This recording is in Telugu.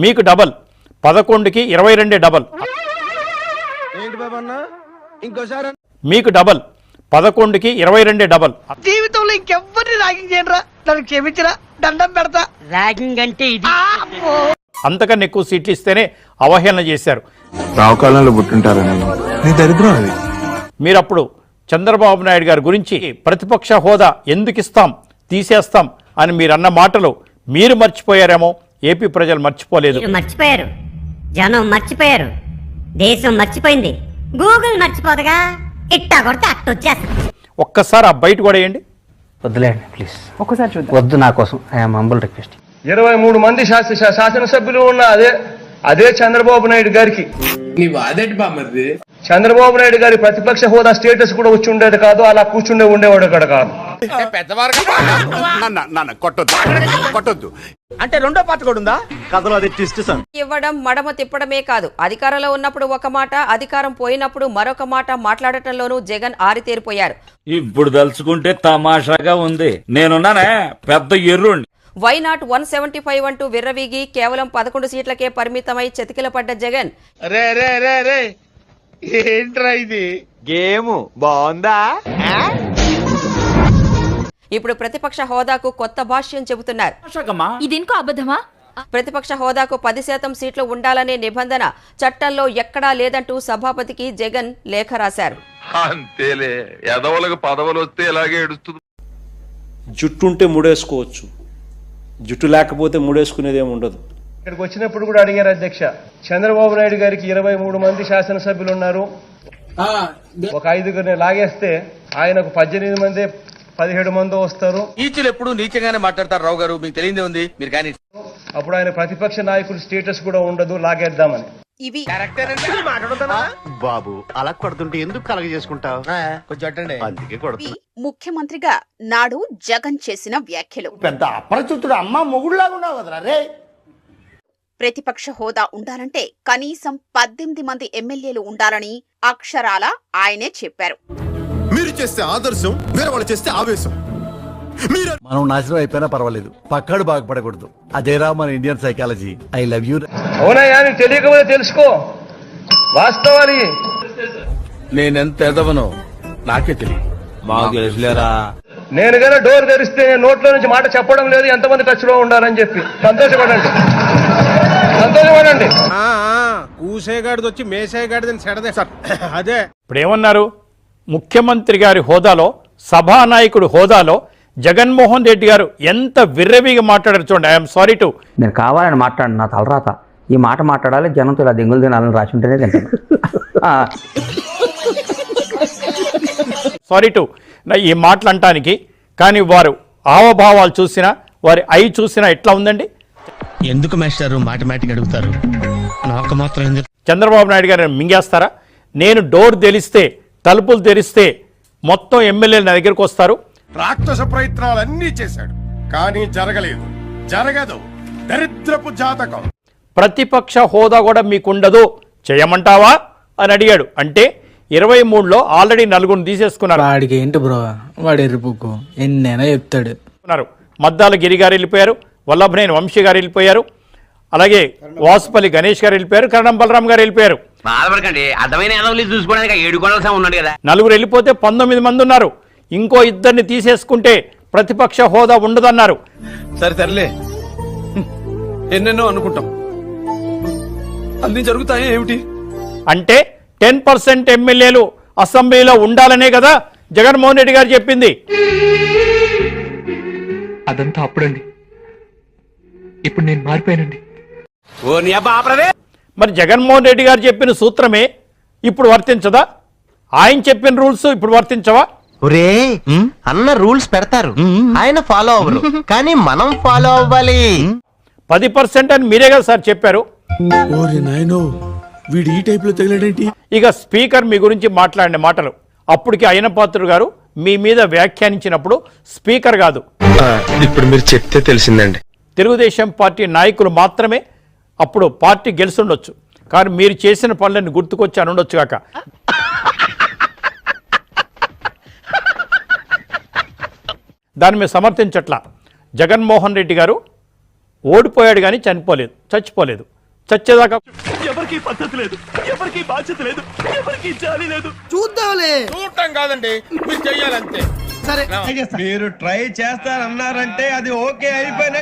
మీకు డబల్, 11కి 22 డబల్. మీకు డబల్, 11కి 22 డబల్. జీవితంలో ఇంకెవ్వరిని ర్యాగింగ్ చేయరా, నన్ను క్షమించరా, దండం పెడతా. ర్యాగింగ్ అంటే ఇది. అంతకన్నా ఎక్కువ సీట్లు ఇస్తేనే అవహేళన చేశారు. రావుకాలంలో పుట్టింటారని నీ దరిద్రం అది. మీరప్పుడు చంద్రబాబు నాయుడు గారి గురించి ప్రతిపక్ష హోదా ఎందుకు ఇస్తాం, తీసేస్తాం అని మీరన్న మాటలు మీరు మర్చిపోయారేమో, ఏపీ ప్రజలు మర్చిపోలేదు. మర్చిపోయారు, జనం మర్చిపోయారు, దేశం మర్చిపోయింది, గూగుల్ మర్చిపోదుగా. ఇట్టా కొడితే అట్ట వచ్చేస్తుంది. ఒక్కసారి ఆ బయట కూడా వేయండి. వద్దులేండి ప్లీజ్, ఒక్కసారి చూద్దాం. వద్దు, నా కోసం ఐఎమ్ హంబుల్ రిక్వెస్ట్. 23 మంది శాసనసభ్యులు ఉన్న అదే చంద్రబాబు నాయుడు గారికి చంద్రబాబు నాయుడు గారి ప్రతిపక్ష హోదా స్టేటస్ కూడా వచ్చి ఉండేది కాదు, అలా ఉండేవాడు అక్కడ కాదు. అంటే రెండో పాట కూడా ఉందా కథలో? అది ట్విస్ట్ సార్. ఇవ్వడం మడమ తిప్పడమే కాదు, అధికారంలో ఉన్నప్పుడు ఒక మాట, అధికారం పోయినప్పుడు మరొక మాట మాట్లాడటంలోనూ జగన్ ఆరితేరిపోయారు. ఇప్పుడు తలుచుకుంటే తమాషాగా ఉంది. నేనున్నానే పెద్ద ఎర్రుండి. వై నాట్ 175 అంటూ విర్రవీగి కేవలం 11 సీట్లకే పరిమితమై చతికిలపడ్డ జగన్ ఏంట్రా ఇది గేమ్ బాగుందా? ఇప్పుడు ప్రతిపక్ష హోదాకు కొత్త భాష్యం చెబుతున్నారు. ఇదింకో అబద్ధమా? ప్రతిపక్ష హోదాకు 10% సీట్లు ఉండాలనే నిబంధన చట్టంలో ఎక్కడా లేదంటూ సభాపతికి జగన్ లేఖ రాశారు. అంతేలే, ఎదవలకు పదవులు వస్తే ఇలాగే ఏడుస్తుంది. జుట్టుంటే ముడేసుకోవచ్చు, జుట్టు లేకపోతే ముడేసుకునేది ఏమి ఉండదు. ఇక్కడికి వచ్చినప్పుడు కూడా అడిగారు అధ్యక్ష, చంద్రబాబు నాయుడు గారికి 23 మంది శాసనసభ్యులు ఉన్నారు, ఒక 5గురిని లాగేస్తే ఆయనకు 18 మంది 17 మంది వస్తారు. నీచులు ఎప్పుడు నీచంగానే మాట్లాడతారు రావు గారు, మీకు తెలియదే ఉంది మీరు కానీ. అప్పుడు ఆయన ప్రతిపక్ష నాయకుడు స్టేటస్ కూడా ఉండదు, లాగేద్దామని. ఇవి బాబు అలా కొడుతుంటే ఎందుకు కలగ చేసుకుంటావు? అందుకే కొడుతు. ముఖ్యమంత్రిగా నాడు జగన్ చేసిన వ్యాఖ్యలు. పెద్ద అపరిచితుడు అమ్మ మొగుడులాగా ఉన్నావు కదరా రే. ప్రతిపక్ష హోదా ఉండాలంటే కనీసం 18 మంది ఎమ్మెల్యేలు ఉండాలని అక్షరాల ఆయనే చెప్పారు. మీరు చేస్తే ఆదర్శం, వేరే వాళ్ళు చేస్తే ఆవేశం. మనం నాశనం అయిపోయినా పర్వాలేదు, పక్కాడు బాగుపడకూడదు. అదేరా మన Indian psychology. I love you. అవునయ్యా, నీకు తెలియకపోతే తెలుసుకో వాస్తవాలు. నేనెంత ఎదవనో నాకే తెలియదు. మాకు తెలుసులేరా. నేను కన్నా డోర్ తెరిస్తే నేను నోట్లో నుంచి మాట చెప్పడం లేదు, ఎంతమంది టచ్ లో ఉండాలని చెప్పి. సంతోషపడండి. కూసేగాడిది వచ్చి మేసేగాడిదని సెడదే సార్. అదే ఇప్పుడు ఏమన్నారు, ముఖ్యమంత్రి గారి హోదాలో, సభానాయకుడు హోదాలో జగన్మోహన్ రెడ్డి గారు ఎంత విర్రవీగా మాట్లాడారు చూడండి. I'm sorry to. నేను కావాలని మాట్లాడు, నా తలరాత. ఈ మాట మాట్లాడాలి, జనంతో ఇలా దెంగులు తినాలని రాసి ఉంటేనే తింటాను. సారీ టు ఈ మాటలు అంటానికి. కానీ వారు హావభావాలు చూసినా, వారి ఐ చూసినా ఎట్లా ఉందండి? ఎందుకు మేస్టారు మాటమాటిక్ అడుగుతారు? నాకు మాత్రం చంద్రబాబు నాయుడు గారు మింగేస్తారా? నేను డోర్ తెరిస్తే, తలుపులు తెరిస్తే మొత్తం ఎమ్మెల్యేలు నా దగ్గరకు వస్తారు. రాక్షస ప్రయత్నాలన్నీ చేశాడు, కానీ జరగలేదు, జరగదు. దరిద్రపు జాతకం. ప్రతిపక్ష హోదా కూడా మీకుండదు, చేయమంటావా అని అడిగాడు. అంటే 23లో ఆల్రెడీ 4 తీసేసుకున్నారు. వాడికి ఏంటి బ్రో, వాడు ఎర్రిపుక్కు ఎన్నైనా చెప్తాడు. మద్దాల గిరి గారు వెళ్ళిపోయారు, వల్లభనేని వంశీ గారు వెళ్ళిపోయారు, అలాగే వాసుపల్లి గణేష్ గారు వెళ్ళిపోయారు, కరణం బలరాం గారు వెళ్ళిపోయారు. నలుగురు వెళ్ళిపోతే 19 మంది ఉన్నారు. ఇంకో 2 తీసేసుకుంటే ప్రతిపక్ష హోదా ఉండదన్నారు. సరే తరలే, ఎన్నెన్నో అనుకుంటాం, అన్ని జరుగుతాయి ఏమిటి? అంటే 10% ఎమ్మెల్యేలు అసెంబ్లీలో ఉండాలనే కదా జగన్మోహన్ రెడ్డి గారు చెప్పింది. అదంతా అప్పుడండి, ఇప్పుడు నేను మారిపోయానండి. మరి జగన్మోహన్ రెడ్డి గారు చెప్పిన సూత్రమే ఇప్పుడు వర్తించదా? ఆయన చెప్పిన రూల్స్ ఇప్పుడు వర్తించవా? ఒరే అన్న రూల్స్ పెడతారు, ఆయన ఫాలో అవ్వరు, కానీ మనం ఫాలో అవ్వాలి. 10% అని మీరే కదా సార్ చెప్పారు. వీడు ఈ టైప్ లో తగిలాడేంటి? ఇక స్పీకర్ మీ గురించి మాట్లాడిన మాటలు అప్పటికి అయ్యనపాత్రుడు గారు మీ మీద వ్యాఖ్యానించినప్పుడు స్పీకర్ కాదు, ఇప్పుడు మీరు చెప్తే తెలిసిందండి, తెలుగుదేశం పార్టీ నాయకులు మాత్రమే అప్పుడు పార్టీ గెలుస్తుండొచ్చు. కానీ మీరు చేసిన పనులను గుర్తుకొచ్చి అని ఉండొచ్చు కాక. దాన్ని మేము సమర్థించట్లా. జగన్మోహన్ రెడ్డి గారు ఓడిపోయాడు కానీ చచ్చిపోలేదు చచ్చేదాకా ఎవరికి పద్ధతి లేదు, ఎవరికి బాధ్యత లేదు, ఎవరికి జాలి లేదు. చూడటం కాదండి మీరు చెయ్యాలంతే మీరు ట్రై చేస్తారన్నారంటే అది ఓకే అయిపోయిన